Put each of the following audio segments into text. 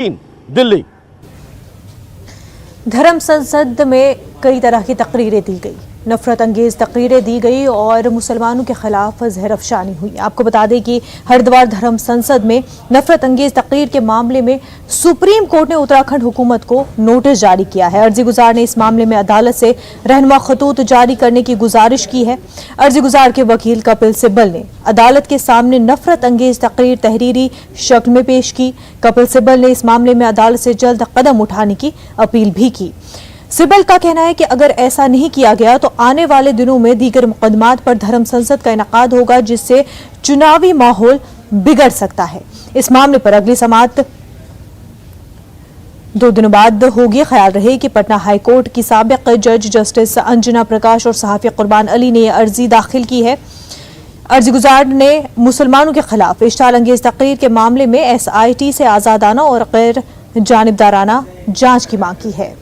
दिल्ली। धर्म संसद में कई तरह की तकरीरें दी गई, नफरत अंगेज तकरीरें दी गई और मुसलमानों के खिलाफ जहर अफशानी हुई। आपको बता दें कि हरिद्वार धर्म संसद में नफरत अंगेज तकरीर के मामले में सुप्रीम कोर्ट ने उत्तराखंड हुकूमत को नोटिस जारी किया है। अर्जी गुजार ने इस मामले में अदालत से रहनुमा खतूत जारी करने की गुजारिश की है। अर्जी गुजार के वकील कपिल सिब्बल ने अदालत के सामने नफरत अंगेज तकरीर तहरीरी शक्ल में पेश की। कपिल सिब्बल ने इस मामले में अदालत से जल्द कदम उठाने की अपील भी की। सिब्बल का कहना है कि अगर ऐसा नहीं किया गया तो आने वाले दिनों में दीगर मुकदमात पर धर्म संसद का इनेकाद होगा, जिससे चुनावी माहौल बिगड़ सकता है। इस मामले पर अगली समाअत 2 दिनों बाद होगी। ख्याल रहे कि पटना हाईकोर्ट की साबिक जज जस्टिस अंजना प्रकाश और सहाफी कुर्बान अली ने यह अर्जी दाखिल की है। अर्जी गुजार ने मुसलमानों के खिलाफ इश्तिहाल अंगेज तकरीर के मामले में SIT से आजादाना और गैर जानिबदाराना जांच की मांग की है।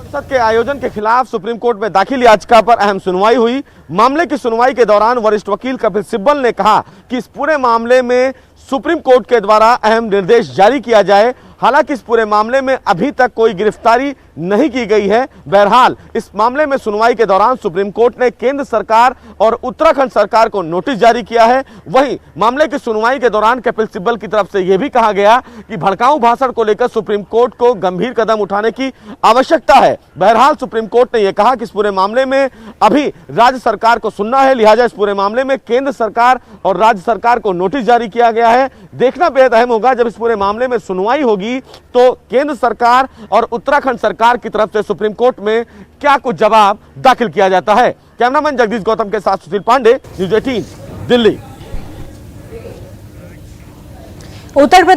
संसद के आयोजन के खिलाफ सुप्रीम कोर्ट में दाखिल याचिका पर अहम सुनवाई हुई। मामले की सुनवाई के दौरान वरिष्ठ वकील कपिल सिब्बल ने कहा कि इस पूरे मामले में सुप्रीम कोर्ट के द्वारा अहम निर्देश जारी किया जाए। हालांकि इस पूरे मामले में अभी तक कोई गिरफ्तारी नहीं की गई है। बहरहाल इस मामले में सुनवाई के दौरान सुप्रीम कोर्ट ने केंद्र सरकार और उत्तराखंड सरकार को नोटिस जारी किया है। वहीं मामले की सुनवाई के दौरान कपिल सिब्बल की तरफ से यह भी कहा गया कि भड़काऊ भाषण को लेकर सुप्रीम कोर्ट को गंभीर कदम उठाने की आवश्यकता है। बहरहाल सुप्रीम कोर्ट ने यह कहा कि इस पूरे मामले में अभी राज्य सरकार को सुनना है, लिहाजा इस पूरे मामले में केंद्र सरकार और राज्य सरकार को नोटिस जारी किया गया है। देखना बेहद अहम होगा, जब इस पूरे मामले में सुनवाई होगी तो केंद्र सरकार और उत्तराखंड सरकार की तरफ से सुप्रीम कोर्ट में क्या कुछ जवाब दाखिल किया जाता है। कैमरामैन जगदीश गौतम के साथ सुशील पांडे, न्यूज़ 18 दिल्ली। उत्तर